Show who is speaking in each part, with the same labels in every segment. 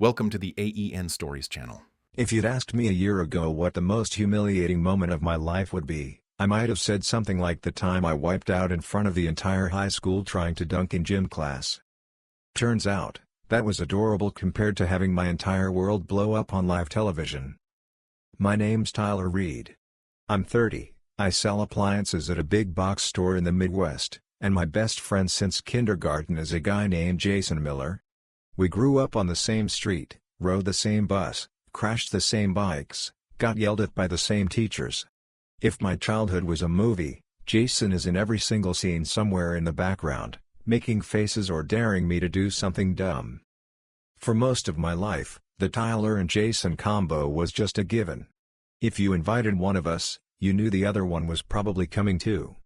Speaker 1: Welcome to the AEN Stories channel.
Speaker 2: If you'd asked me a year ago what the most humiliating moment of my life would be, I might have said something like the time I wiped out in front of the entire high school trying to dunk in gym class. Turns out, that was adorable compared to having my entire world blow up on live television. My name's Tyler Reed. I'm 30, I sell appliances at a big box store in the Midwest, and my best friend since kindergarten is a guy named Jason Miller. We grew up on the same street, rode the same bus, crashed the same bikes, got yelled at by the same teachers. If my childhood was a movie, Jason is in every single scene somewhere in the background, making faces or daring me to do something dumb. For most of my life, the Tyler and Jason combo was just a given. If you invited one of us, you knew the other one was probably coming too.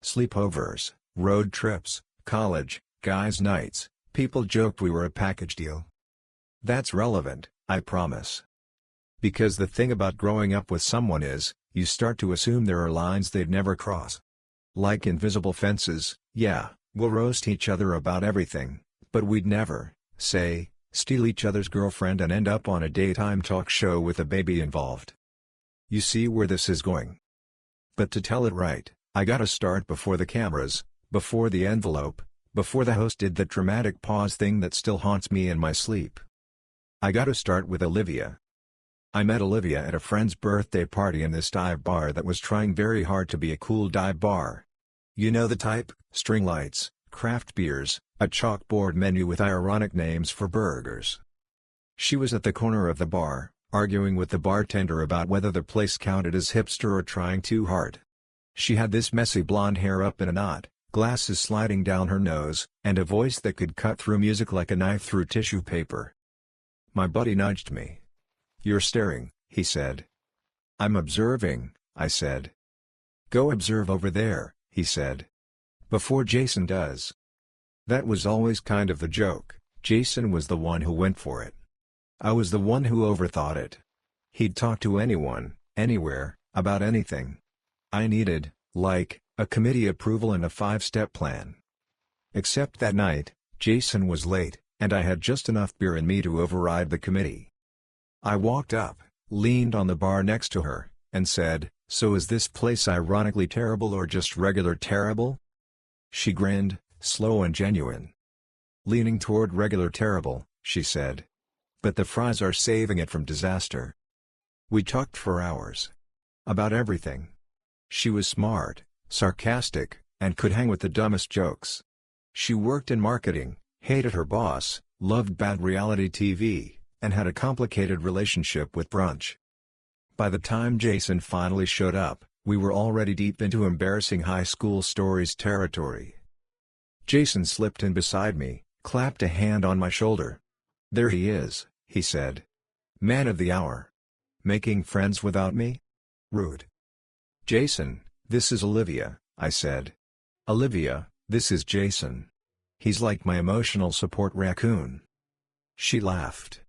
Speaker 2: Sleepovers, road trips, college, guys' nights, people joked we were a package deal. That's relevant, I promise. Because the thing about growing up with someone is, you start to assume there are lines they'd never cross. Like invisible fences, yeah, we'll roast each other about everything, but we'd never, say, steal each other's girlfriend and end up on a daytime talk show with a baby involved. You see where this is going. But to tell it right, I gotta start before the cameras, before the envelope, before the host did the dramatic pause thing that still haunts me in my sleep. I gotta start with Olivia. I met Olivia at a friend's birthday party in this dive bar that was trying very hard to be a cool dive bar. You know the type: string lights, craft beers, a chalkboard menu with ironic names for burgers. She was at the corner of the bar, arguing with the bartender about whether the place counted as hipster or trying too hard. She had this messy blonde hair up in a knot, glasses sliding down her nose, and a voice that could cut through music like a knife through tissue paper. My buddy nudged me. "You're staring," he said. "I'm observing," I said. "Go observe over there," he said. "Before Jason does." That was always kind of the joke. Jason was the one who went for it. I was the one who overthought it. He'd talk to anyone, anywhere, about anything. I needed, like, a committee approval and a 5-step plan. Except that night, Jason was late, and I had just enough beer in me to override the committee. I walked up, leaned on the bar next to her, and said, "So is this place ironically terrible or just regular terrible?" She grinned, slow and genuine. "Leaning toward regular terrible," she said. "But the fries are saving it from disaster." We talked for hours. About everything. She was smart, sarcastic, and could hang with the dumbest jokes. She worked in marketing, hated her boss, loved bad reality TV, and had a complicated relationship with brunch. By the time Jason finally showed up, we were already deep into embarrassing high school stories territory. Jason slipped in beside me, clapped a hand on my shoulder. "There he is," he said. "Man of the hour. Making friends without me? Rude." "Jason, this is Olivia," I said. "Olivia, this is Jason. He's like my emotional support raccoon." She laughed.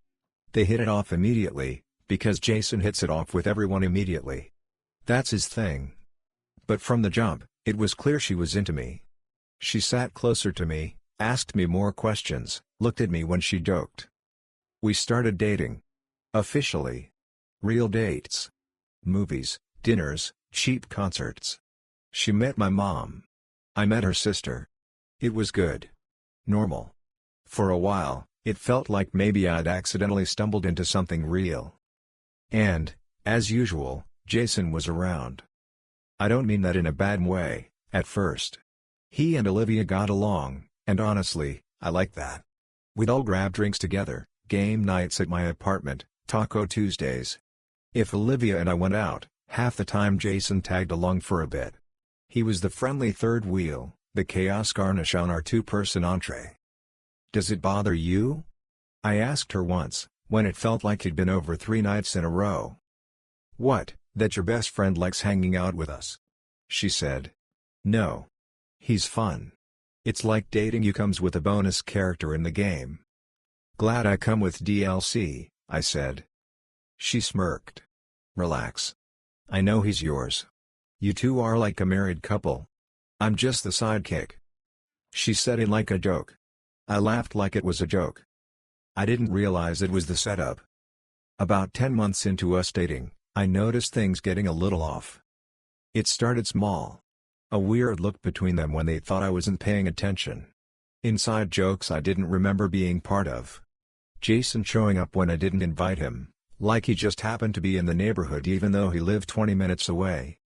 Speaker 2: They hit it off immediately, because Jason hits it off with everyone immediately. That's his thing. But from the jump, it was clear she was into me. She sat closer to me, asked me more questions, looked at me when she joked. We started dating. Officially. Real dates. Movies, dinners, cheap concerts. She met my mom. I met her sister. It was good. Normal. For a while, it felt like maybe I'd accidentally stumbled into something real. And, as usual, Jason was around. I don't mean that in a bad way, at first. He and Olivia got along, and honestly, I liked that. We'd all grab drinks together, game nights at my apartment, Taco Tuesdays. If Olivia and I went out, half the time Jason tagged along for a bit. He was the friendly third wheel, the chaos garnish on our two-person entree. "Does it bother you?" I asked her once, when it felt like he'd been over 3 nights in a row. "What, that your best friend likes hanging out with us?" she said. "No. He's fun. It's like dating you comes with a bonus character in the game." "Glad I come with DLC," I said. She smirked. "Relax. I know he's yours. You two are like a married couple. I'm just the sidekick." She said it like a joke. I laughed like it was a joke. I didn't realize it was the setup. About 10 months into us dating, I noticed things getting a little off. It started small. A weird look between them when they thought I wasn't paying attention. Inside jokes I didn't remember being part of. Jason showing up when I didn't invite him, like he just happened to be in the neighborhood even though he lived 20 minutes away.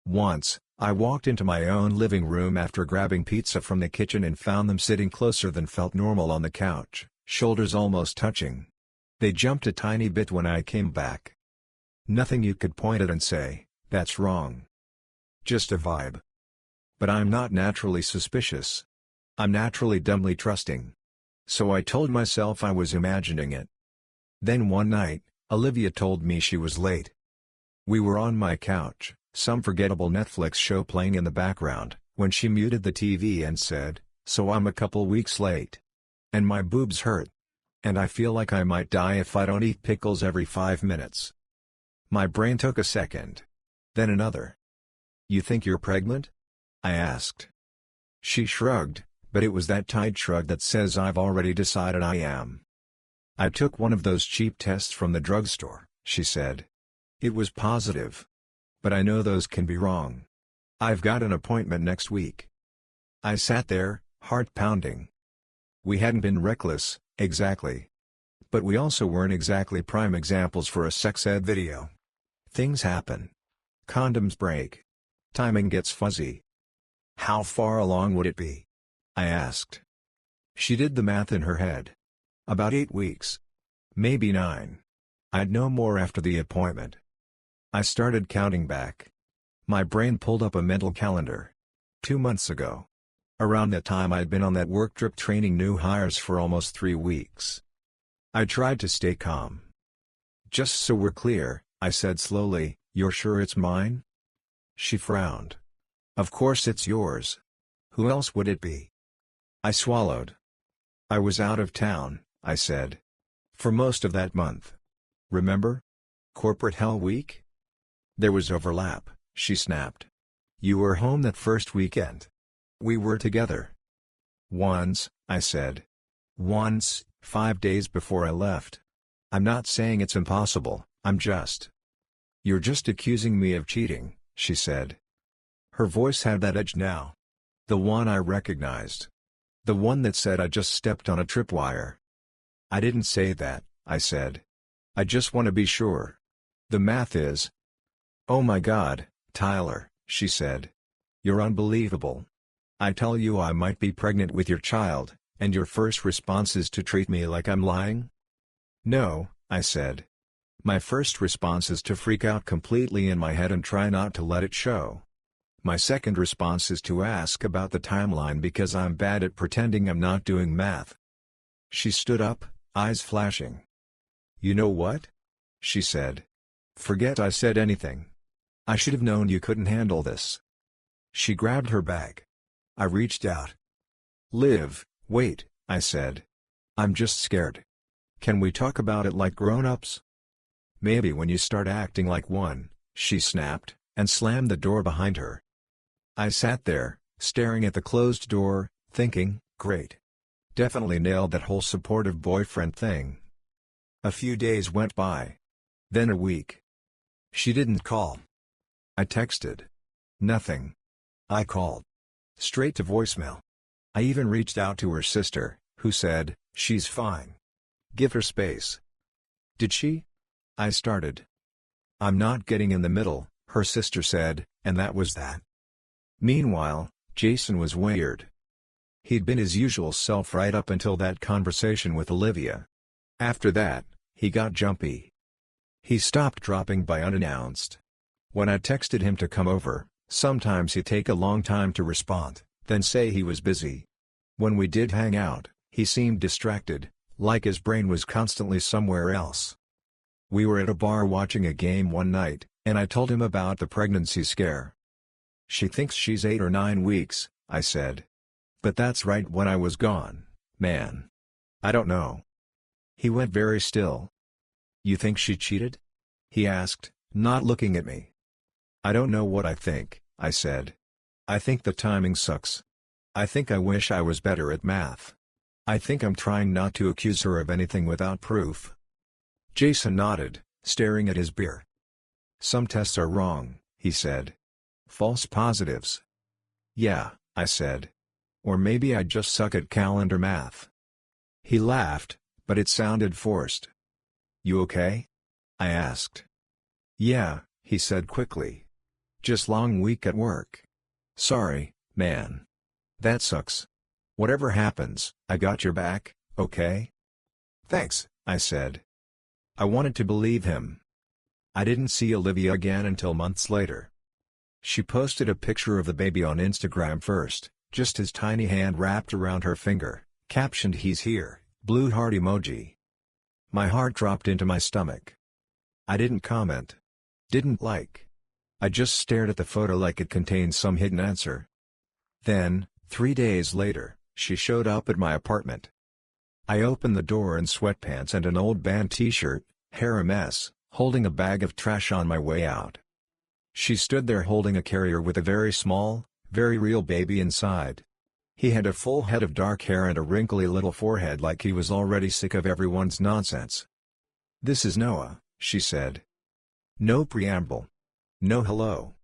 Speaker 2: Once, I walked into my own living room after grabbing pizza from the kitchen and found them sitting closer than felt normal on the couch, shoulders almost touching. They jumped a tiny bit when I came back. Nothing you could point at and say, "That's wrong." Just a vibe. But I'm not naturally suspicious. I'm naturally dumbly trusting. So I told myself I was imagining it. Then one night, Olivia told me she was late. We were on my couch, some forgettable Netflix show playing in the background, when she muted the TV and said, "So I'm a couple weeks late. And my boobs hurt. And I feel like I might die if I don't eat pickles every 5 minutes." My brain took a second. Then another. "You think you're pregnant?" I asked. She shrugged, but it was that tight shrug that says I've already decided I am. "I took one of those cheap tests from the drugstore," she said. "It was positive. But I know those can be wrong. I've got an appointment next week." I sat there, heart pounding. We hadn't been reckless, exactly. But we also weren't exactly prime examples for a sex ed video. Things happen. Condoms break. Timing gets fuzzy. "How far along would it be?" I asked. She did the math in her head. About 8 weeks. Maybe 9. I'd know more after the appointment. I started counting back. My brain pulled up a mental calendar. 2 months ago. Around that time I'd been on that work trip training new hires for almost 3 weeks. I tried to stay calm. "Just so we're clear," I said slowly, "you're sure it's mine?" She frowned. "Of course it's yours. Who else would it be?" I swallowed. "I was out of town," I said. "For most of that month. Remember? Corporate Hell Week?" "There was overlap," she snapped. "You were home that first weekend. We were together." "Once," I said. "Once, 5 days before I left. I'm not saying it's impossible, I'm just—" "You're just accusing me of cheating," she said. Her voice had that edge now. The one I recognized. The one that said I just stepped on a tripwire. "I didn't say that," I said. "I just want to be sure. The math is—" "Oh my God, Tyler," she said. "You're unbelievable. I tell you I might be pregnant with your child, and your first response is to treat me like I'm lying?" "No," I said. "My first response is to freak out completely in my head and try not to let it show. My second response is to ask about the timeline because I'm bad at pretending I'm not doing math." She stood up, eyes flashing. "You know what?" she said. "Forget I said anything. I should have known you couldn't handle this." She grabbed her bag. I reached out. "Liv, wait," I said. "I'm just scared. Can we talk about it like grown-ups?" "Maybe when you start acting like one," she snapped, and slammed the door behind her. I sat there, staring at the closed door, thinking, great. Definitely nailed that whole supportive boyfriend thing. A few days went by. Then a week. She didn't call. I texted. Nothing. I called. Straight to voicemail. I even reached out to her sister, who said, "She's fine. Give her space." "Did she?" I started. "I'm not getting in the middle," her sister said, and that was that. Meanwhile, Jason was weird. He'd been his usual self right up until that conversation with Olivia. After that, he got jumpy. He stopped dropping by unannounced. When I texted him to come over, sometimes he'd take a long time to respond, then say he was busy. When we did hang out, he seemed distracted, like his brain was constantly somewhere else. We were at a bar watching a game one night, and I told him about the pregnancy scare. "She thinks she's 8 or 9 weeks," I said. "But that's right when I was gone, man. I don't know." He went very still. "You think she cheated?" he asked, not looking at me. "I don't know what I think," I said. "I think the timing sucks. I think I wish I was better at math. I think I'm trying not to accuse her of anything without proof. Jason nodded, staring at his beer. Some tests are wrong, he said. False positives. Yeah, I said. Or maybe I just suck at calendar math. He laughed, but it sounded forced. You okay? I asked. Yeah, he said quickly. Just long week at work. Sorry, man. That sucks. Whatever happens, I got your back, okay? Thanks, I said. I wanted to believe him. I didn't see Olivia again until months later. She posted a picture of the baby on Instagram first, just his tiny hand wrapped around her finger, captioned "He's here," blue heart emoji. My heart dropped into my stomach. I didn't comment. Didn't like. I just stared at the photo like it contained some hidden answer. Then, 3 days later, she showed up at my apartment. I opened the door in sweatpants and an old band t-shirt, hair a mess, holding a bag of trash on my way out. She stood there holding a carrier with a very small, very real baby inside. He had a full head of dark hair and a wrinkly little forehead like he was already sick of everyone's nonsense. "This is Noah," she said. No preamble. No hello.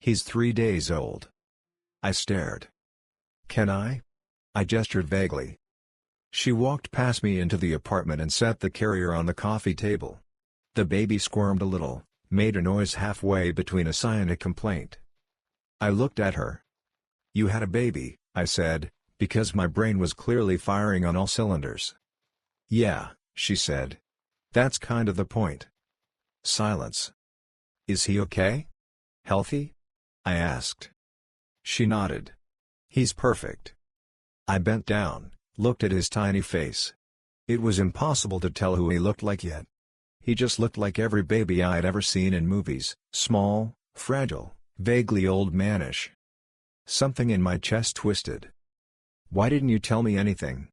Speaker 2: "He's 3 days old." I stared. "Can I?" I gestured vaguely. She walked past me into the apartment and set the carrier on the coffee table. The baby squirmed a little, made a noise halfway between a sigh and a complaint. I looked at her. "You had a baby," I said, because my brain was clearly firing on all cylinders. "Yeah," she said. "That's kind of the point." Silence. "Is he okay? Healthy?" I asked. She nodded. "He's perfect." I bent down, looked at his tiny face. It was impossible to tell who he looked like yet. He just looked like every baby I'd ever seen in movies, small, fragile, vaguely old manish. Something in my chest twisted. "Why didn't you tell me anything?"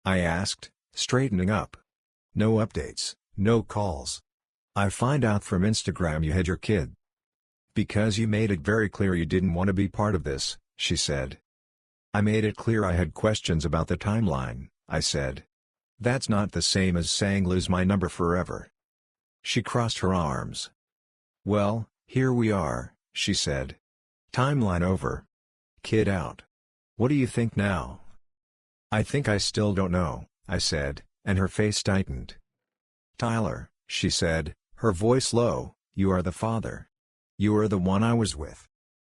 Speaker 2: I asked, straightening up. "No updates, no calls. I find out from Instagram you had your kid." "Because you made it very clear you didn't want to be part of this," she said. "I made it clear I had questions about the timeline," I said. "That's not the same as saying lose my number forever." She crossed her arms. "Well, here we are," she said. "Timeline over. Kid out. What do you think now?" "I think I still don't know," I said, and her face tightened. "Tyler," she said, her voice low, "you are the father. You are the one I was with.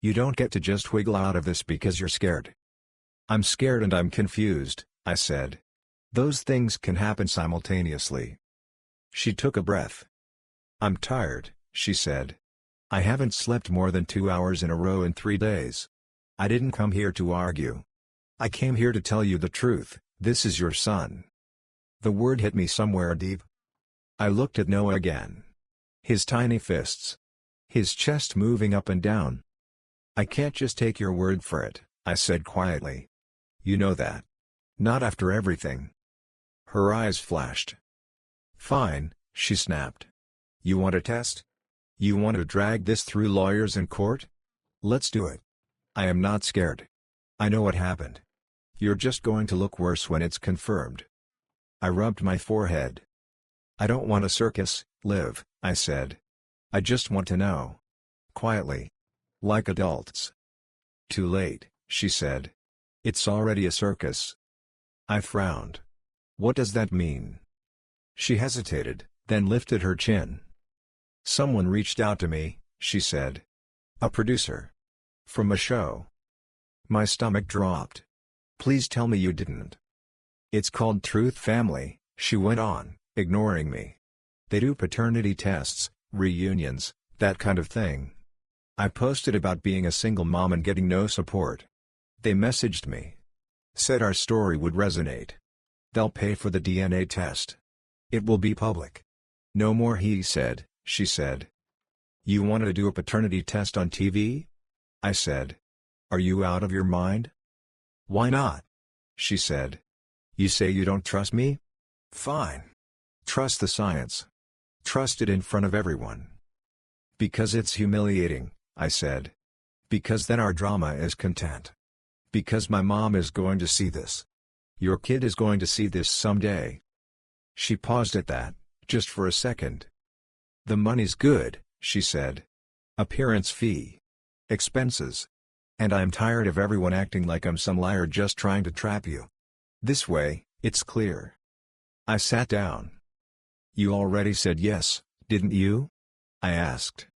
Speaker 2: You don't get to just wiggle out of this because you're scared." "I'm scared and I'm confused," I said. "Those things can happen simultaneously." She took a breath. "I'm tired," she said. "I haven't slept more than 2 hours in a row in 3 days. I didn't come here to argue. I came here to tell you the truth. This is your son." The word hit me somewhere deep. I looked at Noah again. His tiny fists. His chest moving up and down. "I can't just take your word for it," I said quietly. "You know that. Not after everything." Her eyes flashed. "Fine," she snapped. "You want a test? You want to drag this through lawyers and court? Let's do it. I am not scared. I know what happened. You're just going to look worse when it's confirmed." I rubbed my forehead. "I don't want a circus, Liv," I said. "I just want to know." Quietly. Like adults. "Too late," she said. "It's already a circus." I frowned. "What does that mean?" She hesitated, then lifted her chin. "Someone reached out to me," she said. "A producer. From a show." My stomach dropped. "Please tell me you didn't." "It's called Truth Family," she went on, ignoring me. "They do paternity tests, reunions, that kind of thing. I posted about being a single mom and getting no support. They messaged me. Said our story would resonate. They'll pay for the DNA test. It will be public. No more he said, she said." "You want to do a paternity test on TV?" I said. "Are you out of your mind?" "Why not?" she said. "You say you don't trust me? Fine. Trust the science. Trust it in front of everyone." "Because it's humiliating," I said. "Because then our drama is content. Because my mom is going to see this." Your kid is going to see this someday. She paused at that, just for a second. The money's good, she said. Appearance fee. Expenses. And I'm tired of everyone acting like I'm some liar just trying to trap you. This way, it's clear. I sat down. You already said yes, didn't you? I asked.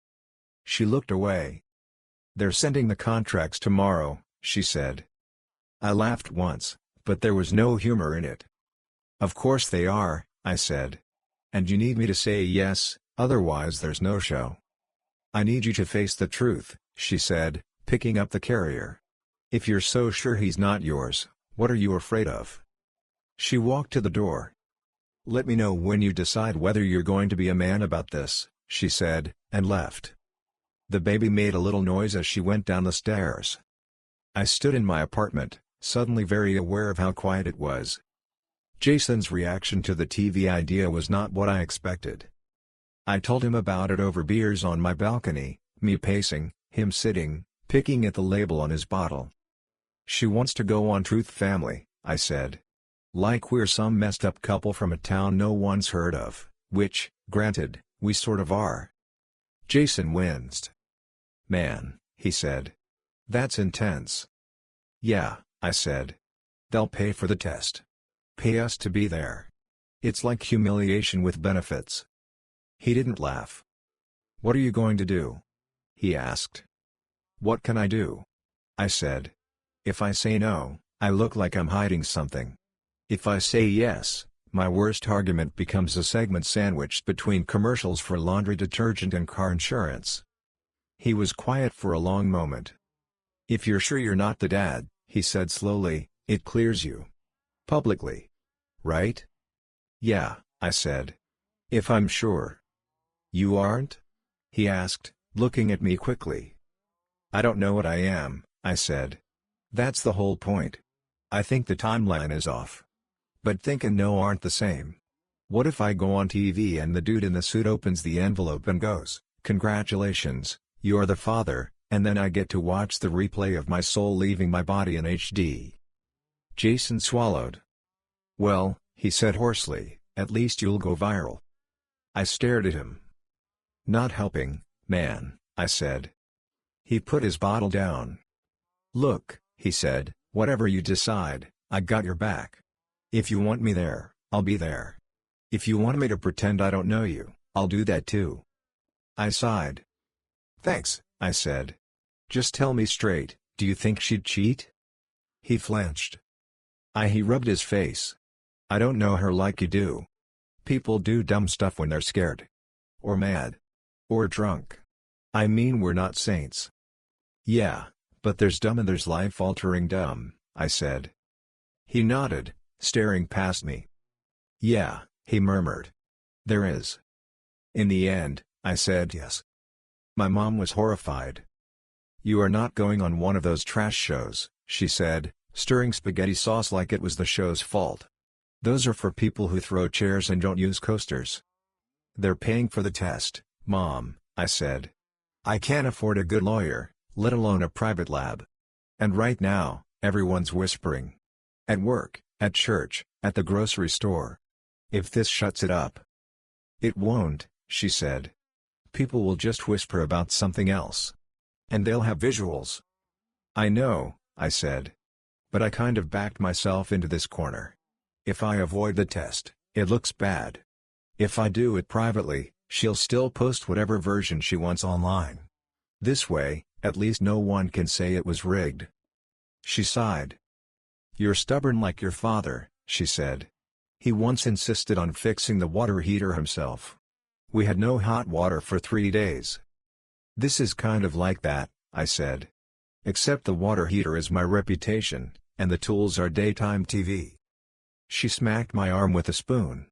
Speaker 2: She looked away. They're sending the contracts tomorrow, she said. I laughed once, but there was no humor in it. Of course they are, I said. And you need me to say yes, otherwise there's no show. I need you to face the truth, she said, picking up the carrier. If you're so sure he's not yours, what are you afraid of? She walked to the door. Let me know when you decide whether you're going to be a man about this, she said, and left. The baby made a little noise as she went down the stairs. I stood in my apartment, suddenly very aware of how quiet it was. Jason's reaction to the TV idea was not what I expected. I told him about it over beers on my balcony, me pacing, him sitting, picking at the label on his bottle. She wants to go on Truth Family, I said. Like we're some messed up couple from a town no one's heard of, which, granted, we sort of are. Jason winced. Man, he said. That's intense. Yeah, I said. They'll pay for the test. Pay us to be there. It's like humiliation with benefits. He didn't laugh. What are you going to do? He asked. What can I do? I said. If I say no, I look like I'm hiding something. If I say yes, my worst argument becomes a segment sandwiched between commercials for laundry detergent and car insurance. He was quiet for a long moment. If you're sure you're not the dad, he said slowly, it clears you. Publicly. Right? Yeah, I said. If I'm sure. You aren't? He asked, looking at me quickly. I don't know what I am, I said. That's the whole point. I think the timeline is off. But think and know aren't the same. What if I go on TV and the dude in the suit opens the envelope and goes, "Congratulations, you're the father," and then I get to watch the replay of my soul leaving my body in HD? Jason swallowed. Well, he said hoarsely, at least you'll go viral. I stared at him. Not helping, man, I said. He put his bottle down. Look, he said, whatever you decide, I got your back. If you want me there, I'll be there. If you want me to pretend I don't know you, I'll do that too. I sighed. Thanks, I said. Just tell me straight, do you think she'd cheat? He flinched. He rubbed his face. I don't know her like you do. People do dumb stuff when they're scared. Or mad. Or drunk. I mean, we're not saints. Yeah, but there's dumb and there's life-altering dumb, I said. He nodded, staring past me. Yeah, he murmured. There is. In the end, I said yes. My mom was horrified. You are not going on one of those trash shows, she said, stirring spaghetti sauce like it was the show's fault. Those are for people who throw chairs and don't use coasters. They're paying for the test, Mom, I said. I can't afford a good lawyer, let alone a private lab. And right now, everyone's whispering. At work, at church, at the grocery store. If this shuts it up. It won't, she said. People will just whisper about something else. And they'll have visuals. I know, I said. But I kind of backed myself into this corner. If I avoid the test, it looks bad. If I do it privately, she'll still post whatever version she wants online. This way, at least no one can say it was rigged. She sighed. You're stubborn like your father, she said. He once insisted on fixing the water heater himself. We had no hot water for 3 days. This is kind of like that, I said. Except the water heater is my reputation, and the tools are daytime TV. She smacked my arm with a spoon.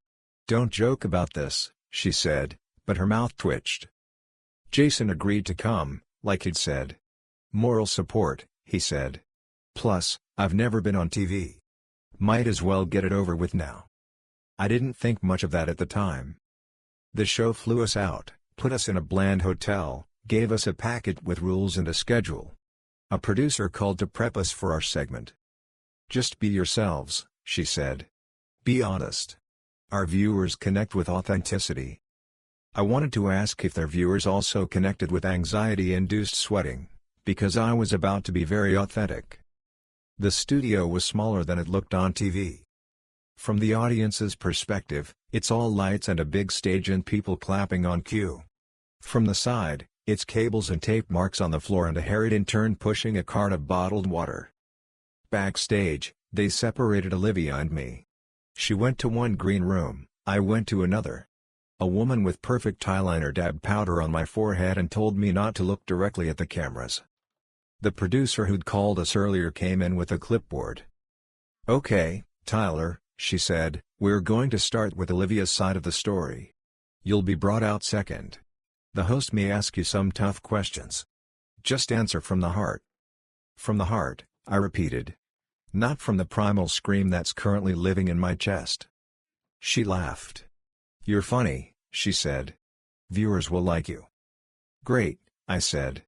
Speaker 2: Don't joke about this, she said, but her mouth twitched. Jason agreed to come, like he'd said. Moral support, he said. Plus, I've never been on TV. Might as well get it over with now. I didn't think much of that at the time. The show flew us out, put us in a bland hotel, gave us a packet with rules and a schedule. A producer called to prep us for our segment. Just be yourselves, she said. Be honest. Our viewers connect with authenticity. I wanted to ask if their viewers also connected with anxiety-induced sweating, because I was about to be very authentic. The studio was smaller than it looked on TV. From the audience's perspective, it's all lights and a big stage and people clapping on cue. From the side, it's cables and tape marks on the floor and a harried intern pushing a cart of bottled water. Backstage, they separated Olivia and me. She went to one green room, I went to another. A woman with perfect eyeliner dabbed powder on my forehead and told me not to look directly at the cameras. The producer who'd called us earlier came in with a clipboard. "Okay, Tyler," she said, "we're going to start with Olivia's side of the story. You'll be brought out second. The host may ask you some tough questions. Just answer from the heart." "From the heart," I repeated. "Not from the primal scream that's currently living in my chest." She laughed. "You're funny," she said. "Viewers will like you." "Great," I said.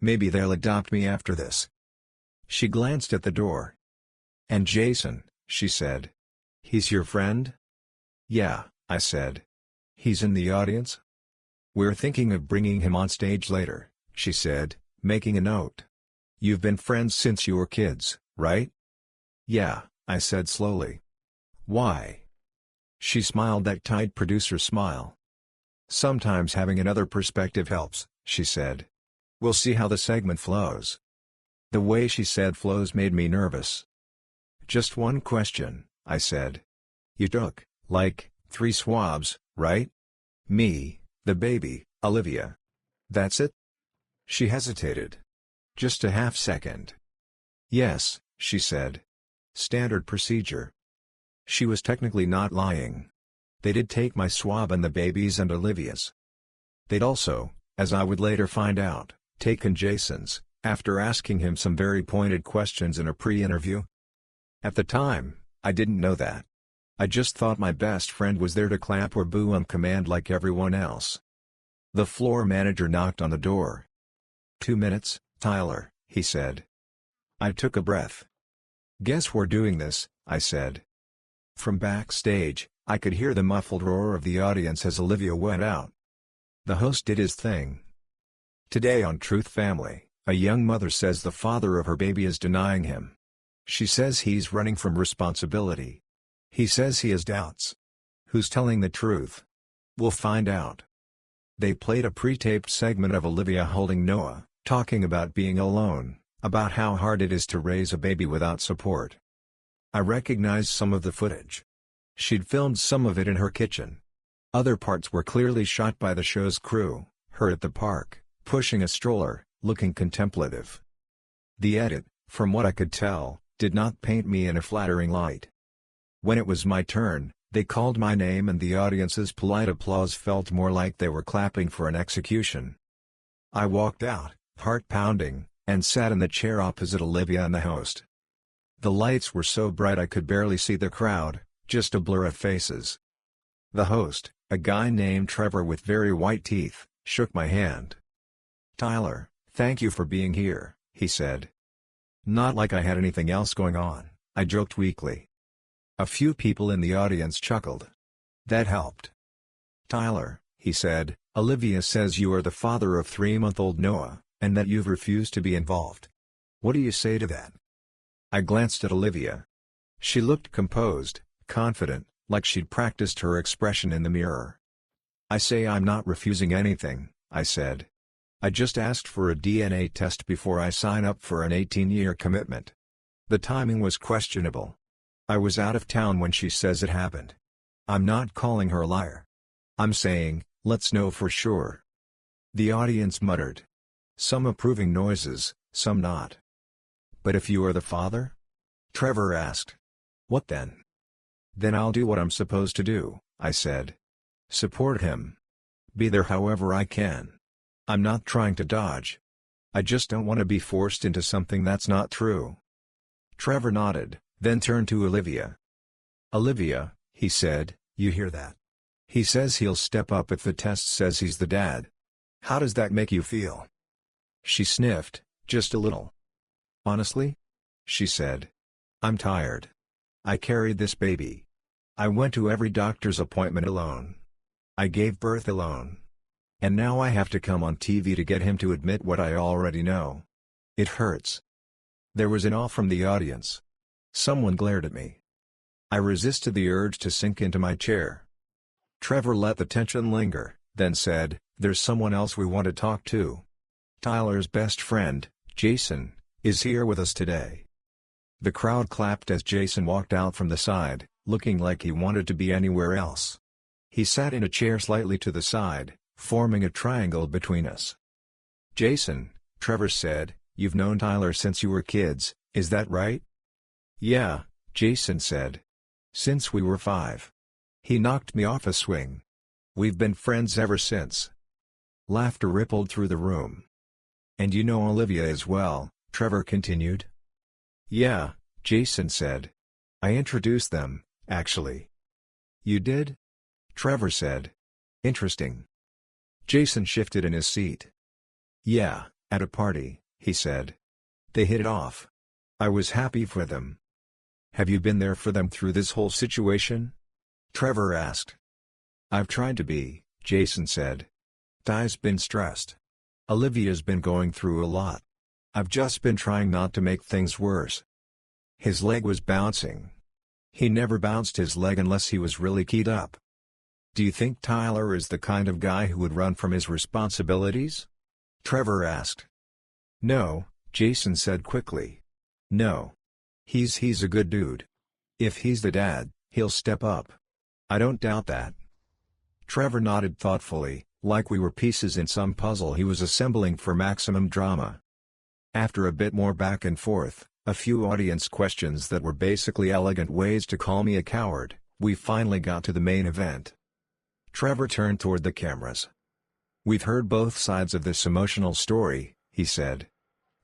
Speaker 2: "Maybe they'll adopt me after this." She glanced at the door. "And Jason," she said. "He's your friend?" "Yeah," I said. "He's in the audience?" "We're thinking of bringing him on stage later," she said, making a note. "You've been friends since you were kids, right?" "Yeah," I said slowly. "Why?" She smiled that tight producer smile. "Sometimes having another perspective helps," she said. "We'll see how the segment flows." The way she said flows made me nervous. "Just one question," I said. "You took, 3 swabs, right? Me, the baby, Olivia. That's it?" She hesitated. Just a half second. "Yes," she said. "Standard procedure." She was technically not lying. They did take my swab and the baby's and Olivia's. They'd also, as I would later find out, taken Jason's, after asking him some very pointed questions in a pre-interview. At the time, I didn't know that. I just thought my best friend was there to clap or boo on command like everyone else. The floor manager knocked on the door. 2 minutes, Tyler," he said. I took a breath. "Guess we're doing this," I said. From backstage, I could hear the muffled roar of the audience as Olivia went out. The host did his thing. Today on Truth Family, a young mother says the father of her baby is denying him. She says he's running from responsibility. He says he has doubts. Who's telling the truth? We'll find out. They played a pre-taped segment of Olivia holding Noah, talking about being alone, about how hard it is to raise a baby without support. I recognized some of the footage. She'd filmed some of it in her kitchen. Other parts were clearly shot by the show's crew, her at the park, pushing a stroller, looking contemplative. The edit, from what I could tell, did not paint me in a flattering light. When it was my turn, they called my name and the audience's polite applause felt more like they were clapping for an execution. I walked out, heart pounding, and sat in the chair opposite Olivia and the host. The lights were so bright I could barely see the crowd, just a blur of faces. The host, a guy named Trevor with very white teeth, shook my hand. "Tyler, thank you for being here," he said. Not like I had anything else going on, I joked weakly. A few people in the audience chuckled. That helped. "Tyler," he said, "Olivia says you are the father of 3-month-old Noah, and that you've refused to be involved. What do you say to that?" I glanced at Olivia. She looked composed, confident, like she'd practiced her expression in the mirror. "I say I'm not refusing anything," I said. "I just asked for a DNA test before I sign up for an 18-year commitment." The timing was questionable. I was out of town when she says it happened. I'm not calling her a liar. I'm saying, let's know for sure. The audience muttered. Some approving noises, some not. "But if you are the father?" Trevor asked. "What then?" "Then I'll do what I'm supposed to do," I said. "Support him. Be there however I can. I'm not trying to dodge. I just don't want to be forced into something that's not true." Trevor nodded, then turned to Olivia. "Olivia," he said, "you hear that? He says he'll step up if the test says he's the dad. How does that make you feel?" She sniffed, just a little. "Honestly?" she said. "I'm tired. I carried this baby. I went to every doctor's appointment alone. I gave birth alone. And now I have to come on TV to get him to admit what I already know. It hurts." There was an awe from the audience. Someone glared at me. I resisted the urge to sink into my chair. Trevor let the tension linger, then said, "There's someone else we want to talk to. Tyler's best friend, Jason, is here with us today." The crowd clapped as Jason walked out from the side, looking like he wanted to be anywhere else. He sat in a chair slightly to the side, forming a triangle between us. "Jason," Trevor said, "you've known Tyler since you were kids, is that right?" "Yeah," Jason said. "Since we were 5. He knocked me off a swing. We've been friends ever since." Laughter rippled through the room. "And you know Olivia as well," Trevor continued. "Yeah," Jason said. "I introduced them, actually." "You did?" Trevor said. "Interesting." Jason shifted in his seat. "Yeah, at a party," he said. "They hit it off. I was happy for them." "Have you been there for them through this whole situation?" Trevor asked. "I've tried to be," Jason said. "Ty's been stressed. Olivia's been going through a lot. I've just been trying not to make things worse." His leg was bouncing. He never bounced his leg unless he was really keyed up. "Do you think Tyler is the kind of guy who would run from his responsibilities?" Trevor asked. "No," Jason said quickly. "No. He's a good dude. If he's the dad, he'll step up. I don't doubt that." Trevor nodded thoughtfully, like we were pieces in some puzzle he was assembling for maximum drama. After a bit more back and forth, a few audience questions that were basically elegant ways to call me a coward, we finally got to the main event. Trevor turned toward the cameras. "We've heard both sides of this emotional story," he said.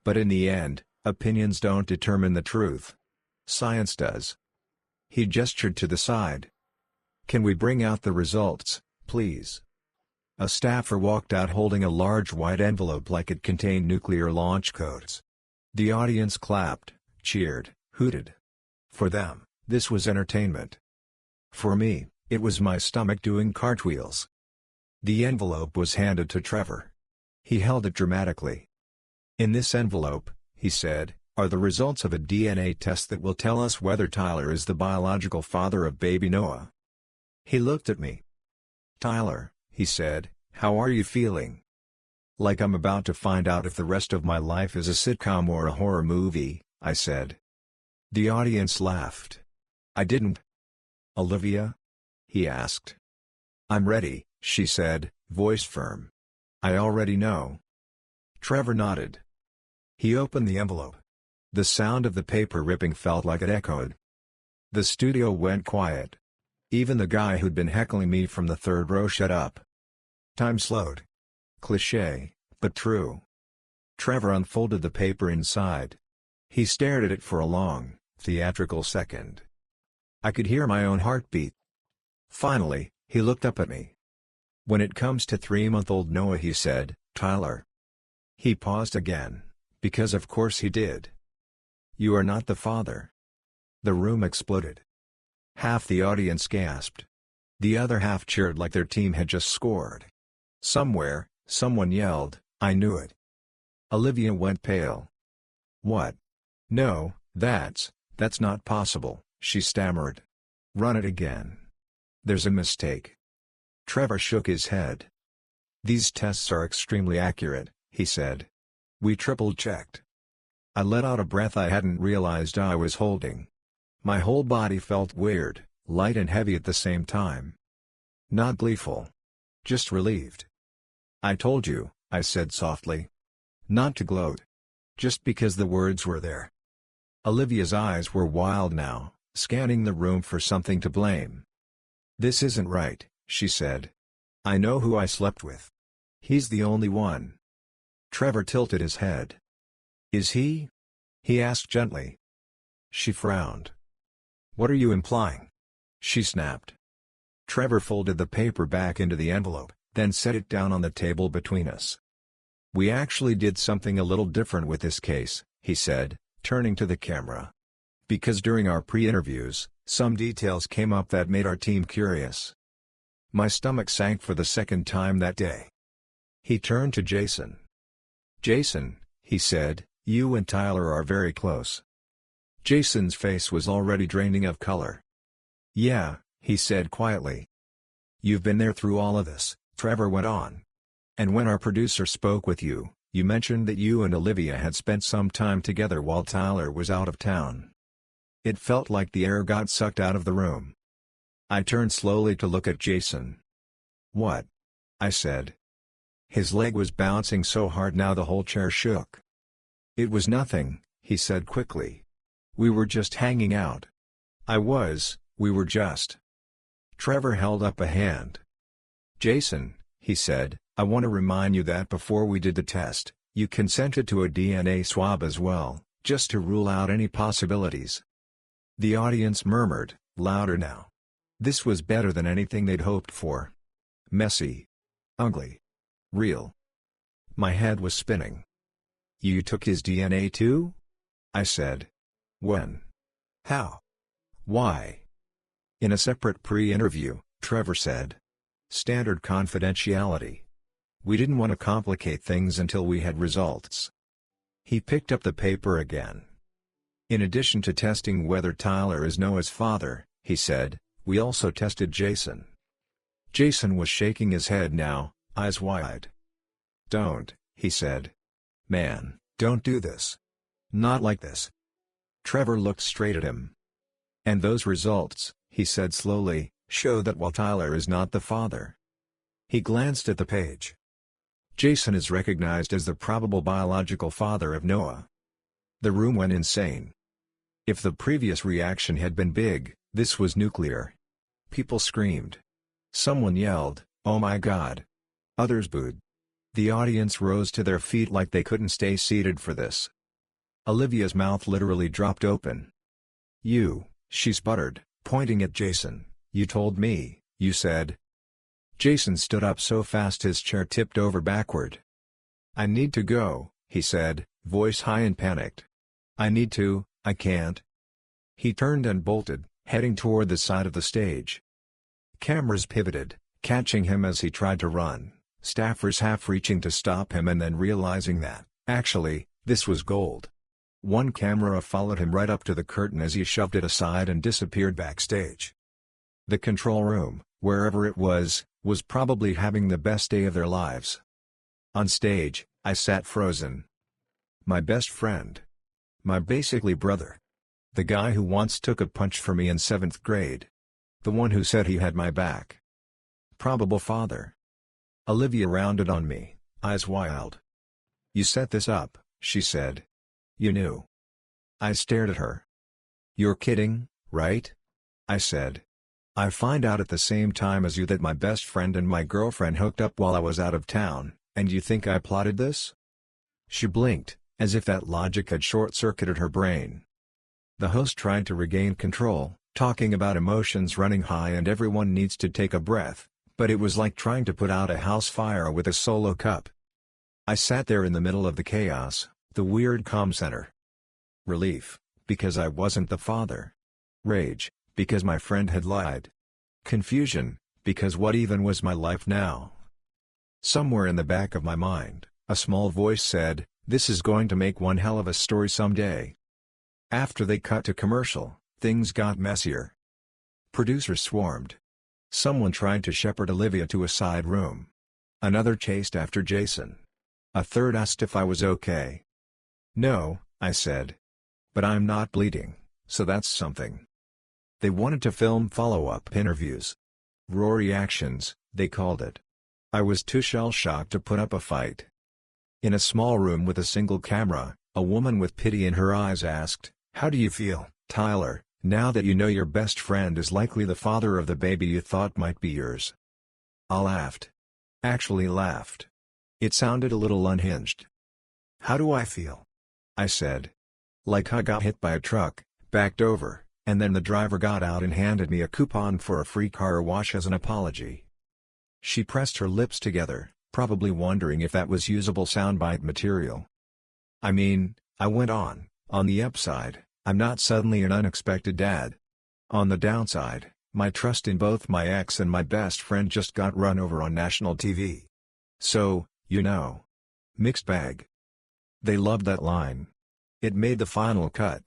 Speaker 2: "But in the end, opinions don't determine the truth. Science does." He gestured to the side. "Can we bring out the results, please?" A staffer walked out holding a large white envelope like it contained nuclear launch codes. The audience clapped, cheered, hooted. For them, this was entertainment. For me, it was my stomach doing cartwheels. The envelope was handed to Trevor. He held it dramatically. "In this envelope," he said, "are the results of a DNA test that will tell us whether Tyler is the biological father of baby Noah." He looked at me. "Tyler," he said, "how are you feeling?" "Like I'm about to find out if the rest of my life is a sitcom or a horror movie," I said. The audience laughed. I didn't. "Olivia?" he asked. "I'm ready," she said, voice firm. "I already know." Trevor nodded. He opened the envelope. The sound of the paper ripping felt like it echoed. The studio went quiet. Even the guy who'd been heckling me from the third row shut up. Time slowed. Cliché, but true. Trevor unfolded the paper inside. He stared at it for a long, theatrical second. I could hear my own heartbeat. Finally, he looked up at me. "When it comes to 3-month-old Noah," he said, "Tyler." He paused again, because of course he did. "You are not the father." The room exploded. Half the audience gasped. The other half cheered like their team had just scored. Somewhere, someone yelled, "I knew it." Olivia went pale. "What? No, that's not possible," she stammered. "Run it again. There's a mistake." Trevor shook his head. "These tests are extremely accurate," he said. "We triple-checked." I let out a breath I hadn't realized I was holding. My whole body felt weird, light and heavy at the same time. Not gleeful. Just relieved. "I told you," I said softly. Not to gloat. Just because the words were there. Olivia's eyes were wild now, scanning the room for something to blame. "This isn't right," she said. "I know who I slept with. He's the only one." Trevor tilted his head. "Is he?" he asked gently. She frowned. "What are you implying?" she snapped. Trevor folded the paper back into the envelope, then set it down on the table between us. "We actually did something a little different with this case," he said, turning to the camera. "Because during our pre-interviews, Some details came up that made our team curious. My stomach sank for the second time that day. He turned to Jason. "Jason," he said, "you and Tyler are very close." Jason's face was already draining of color. "Yeah," he said quietly. "You've been there through all of this," Trevor went on. "And when our producer spoke with you, you mentioned that you and Olivia had spent some time together while Tyler was out of town." It felt like the air got sucked out of the room. I turned slowly to look at Jason. "What?" I said. His leg was bouncing so hard now the whole chair shook. "It was nothing," he said quickly. "We were just hanging out." We were just. Trevor held up a hand. "Jason," he said, "I want to remind you that before we did the test, you consented to a DNA swab as well, just to rule out any possibilities." The audience murmured, louder now. This was better than anything they'd hoped for. Messy. Ugly. Real. My head was spinning. "You took his DNA too?" I said. "When? How? Why?" "In a separate pre-interview," Trevor said. "Standard confidentiality. We didn't want to complicate things until we had results." He picked up the paper again. "In addition to testing whether Tyler is Noah's father," he said, "we also tested Jason." Jason was shaking his head now, eyes wide. "Don't," he said. "Man, don't do this. Not like this." Trevor looked straight at him. "And those results," he said slowly, "show that while Tyler is not the father." He glanced at the page. "Jason is recognized as the probable biological father of Noah." The room went insane. If the previous reaction had been big, this was nuclear. People screamed. Someone yelled, "Oh my God!" Others booed. The audience rose to their feet like they couldn't stay seated for this. Olivia's mouth literally dropped open. "You," she sputtered, pointing at Jason, "you told me, you said." Jason stood up so fast his chair tipped over backward. "I need to go," he said, voice high and panicked. "I need to, I can't." He turned and bolted, heading toward the side of the stage. Cameras pivoted, catching him as he tried to run, staffers half reaching to stop him and then realizing that, actually, this was gold. One camera followed him right up to the curtain as he shoved it aside and disappeared backstage. The control room, wherever it was probably having the best day of their lives. On stage, I sat frozen. My best friend. My basically brother. The guy who once took a punch for me in 7th grade. The one who said he had my back. Probable father. Olivia rounded on me, eyes wild. "You set this up," she said. "You knew." I stared at her. "You're kidding, right?" I said. "I find out at the same time as you that my best friend and my girlfriend hooked up while I was out of town, and you think I plotted this?" She blinked, as if that logic had short-circuited her brain. The host tried to regain control, talking about emotions running high and everyone needs to take a breath, but it was like trying to put out a house fire with a solo cup. I sat there in the middle of the chaos, the weird comm center. Relief, because I wasn't the father. Rage, because my friend had lied. Confusion, because what even was my life now? Somewhere in the back of my mind, a small voice said, "This is going to make one hell of a story someday." After they cut to commercial, things got messier. Producers swarmed. Someone tried to shepherd Olivia to a side room. Another chased after Jason. A third asked if I was okay. "No," I said. "But I'm not bleeding, so that's something." They wanted to film follow-up interviews. Raw reactions, they called it. I was too shell-shocked to put up a fight. In a small room with a single camera, a woman with pity in her eyes asked, "How do you feel, Tyler, now that you know your best friend is likely the father of the baby you thought might be yours?" I laughed. Actually laughed. It sounded a little unhinged. "How do I feel?" I said. "Like I got hit by a truck, backed over, and then the driver got out and handed me a coupon for a free car wash as an apology." She pressed her lips together, probably wondering if that was usable soundbite material. "I mean," I went on the upside, "I'm not suddenly an unexpected dad. On the downside, my trust in both my ex and my best friend just got run over on national TV. So, mixed bag. They loved that line. It made the final cut.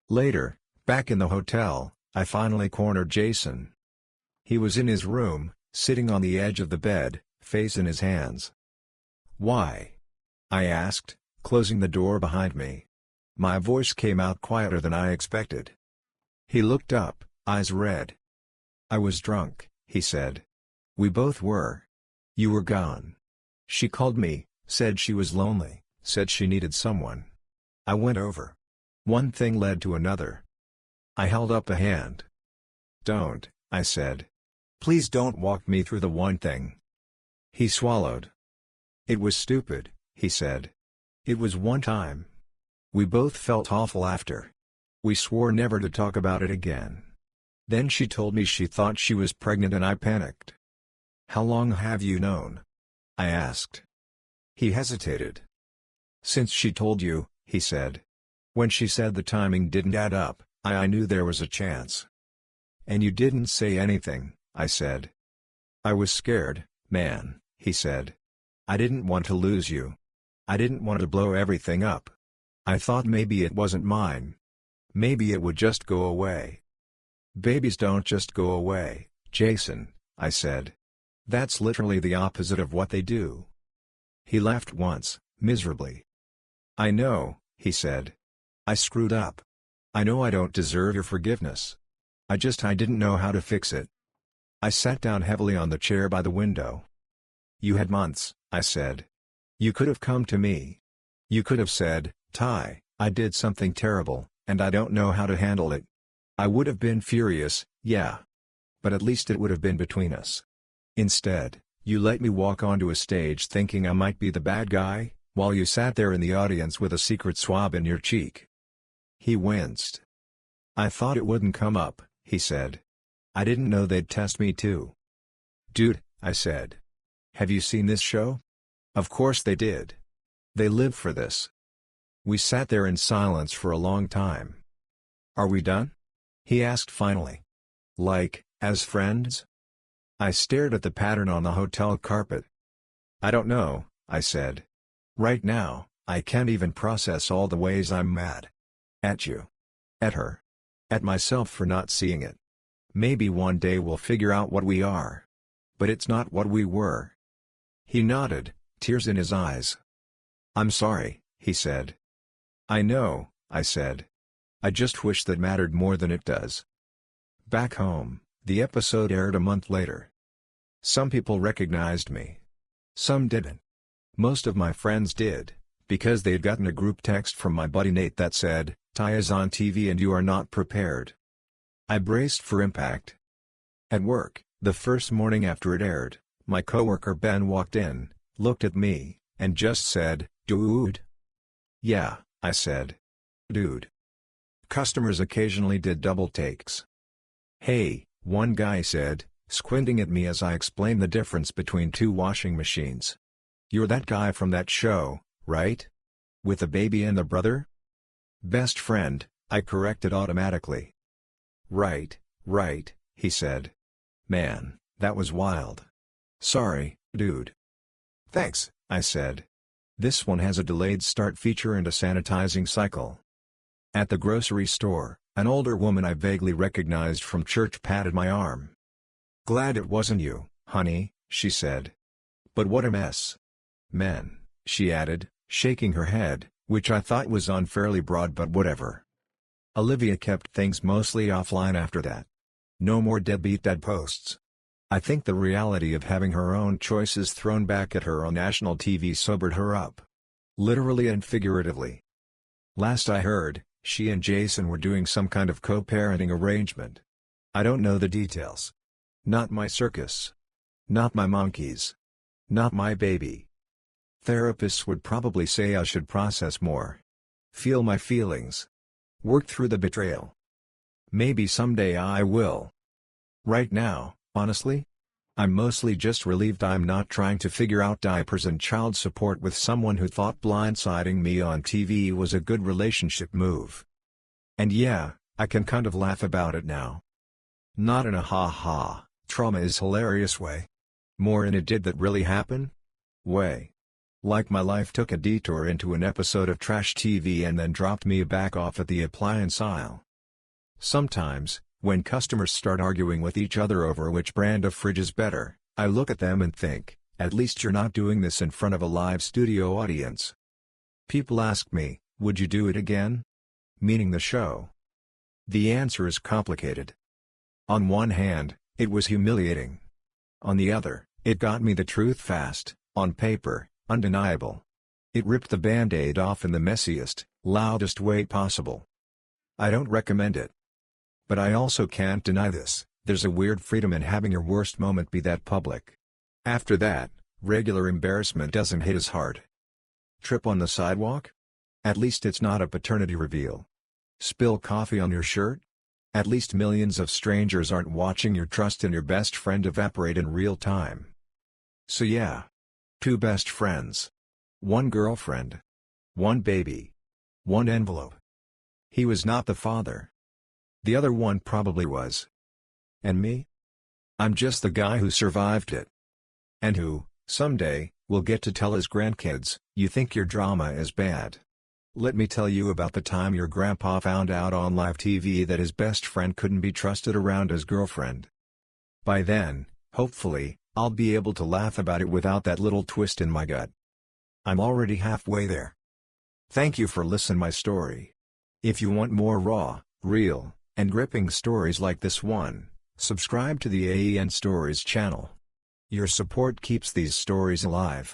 Speaker 2: Later, back in the hotel, I finally cornered Jason. He was in his room, sitting on the edge of the bed, face in his hands. "Why?" I asked, closing the door behind me. My voice came out quieter than I expected. He looked up, eyes red. "I was drunk," he said. "We both were. You were gone. She called me, said she was lonely, said she needed someone. I went over. One thing led to another." I held up a hand. "Don't," I said. "Please don't walk me through the one thing." He swallowed. "It was stupid," he said. "It was one time. We both felt awful after. We swore never to talk about it again. Then she told me she thought she was pregnant and I panicked." "How long have you known?" I asked. He hesitated. "Since she told you," he said. "When she said the timing didn't add up, I knew there was a chance." "And you didn't say anything," I said. "I was scared, man," he said. "I didn't want to lose you. I didn't want to blow everything up. I thought maybe it wasn't mine. Maybe it would just go away." "Babies don't just go away, Jason," I said. "That's literally the opposite of what they do." He laughed once, miserably. "I know," he said. "I screwed up. I know I don't deserve your forgiveness. I didn't know how to fix it." I sat down heavily on the chair by the window. "You had months," I said. "You could have come to me. You could have said, 'Ty, I did something terrible, and I don't know how to handle it.' I would have been furious, yeah. But at least it would have been between us. Instead, you let me walk onto a stage thinking I might be the bad guy, while you sat there in the audience with a secret swab in your cheek." He winced. "I thought it wouldn't come up," he said. "I didn't know they'd test me too." "Dude," I said. "Have you seen this show?" Of course they did. They live for this. We sat there in silence for a long time. "Are we done?" he asked finally. "Like, as friends?" I stared at the pattern on the hotel carpet. "I don't know," I said. "Right now, I can't even process all the ways I'm mad. At you. At her. At myself for not seeing it. Maybe one day we'll figure out what we are. But it's not what we were." He nodded, tears in his eyes. "I'm sorry," he said. "I know," I said. "I just wish that mattered more than it does." Back home, the episode aired a month later. Some people recognized me. Some didn't. Most of my friends did, because they'd gotten a group text from my buddy Nate that said, "Ty is on TV and you are not prepared." I braced for impact. At work, the first morning after it aired, my coworker Ben walked in, looked at me, and just said, "Dude?" "Yeah," I said. "Dude." Customers occasionally did double takes. "Hey," one guy said, squinting at me as I explained the difference between two washing machines. "You're that guy from that show, right? With the baby and the brother?" "Best friend," I corrected automatically. Right," he said. "Man, that was wild. Sorry, dude." "Thanks," I said. "This one has a delayed start feature and a sanitizing cycle." At the grocery store, an older woman I vaguely recognized from church patted my arm. "Glad it wasn't you, honey," she said. "But what a mess." "Men," she added, shaking her head, which I thought was unfairly broad, but whatever. Olivia kept things mostly offline after that. No more deadbeat dad posts. I think the reality of having her own choices thrown back at her on national TV sobered her up. Literally and figuratively. Last I heard, she and Jason were doing some kind of co-parenting arrangement. I don't know the details. Not my circus. Not my monkeys. Not my baby. Therapists would probably say I should process more. Feel my feelings. Work through the betrayal. Maybe someday I will. Right now, honestly, I'm mostly just relieved I'm not trying to figure out diapers and child support with someone who thought blindsiding me on TV was a good relationship move. And yeah, I can kind of laugh about it now. Not in a ha-ha, trauma is hilarious way. More in a did that really happen? way. Like my life took a detour into an episode of trash TV and then dropped me back off at the appliance aisle. Sometimes, when customers start arguing with each other over which brand of fridge is better, I look at them and think, at least you're not doing this in front of a live studio audience. People ask me, would you do it again? Meaning the show. The answer is complicated. On one hand, it was humiliating. On the other, it got me the truth fast, on paper, undeniable. It ripped the band-aid off in the messiest, loudest way possible. I don't recommend it. But I also can't deny this, there's a weird freedom in having your worst moment be that public. After that, regular embarrassment doesn't hit as hard. Trip on the sidewalk? At least it's not a paternity reveal. Spill coffee on your shirt? At least millions of strangers aren't watching your trust in your best friend evaporate in real time. So yeah. 2 best friends. 1 girlfriend. 1 baby. 1 envelope. He was not the father. The other one probably was. And me? I'm just the guy who survived it. And who, someday, will get to tell his grandkids, you think your drama is bad. Let me tell you about the time your grandpa found out on live TV that his best friend couldn't be trusted around his girlfriend. By then, hopefully, I'll be able to laugh about it without that little twist in my gut. I'm already halfway there. Thank you for listening my story. If you want more raw, real, and gripping stories like this one, subscribe to the AEN Stories channel. Your support keeps these stories alive.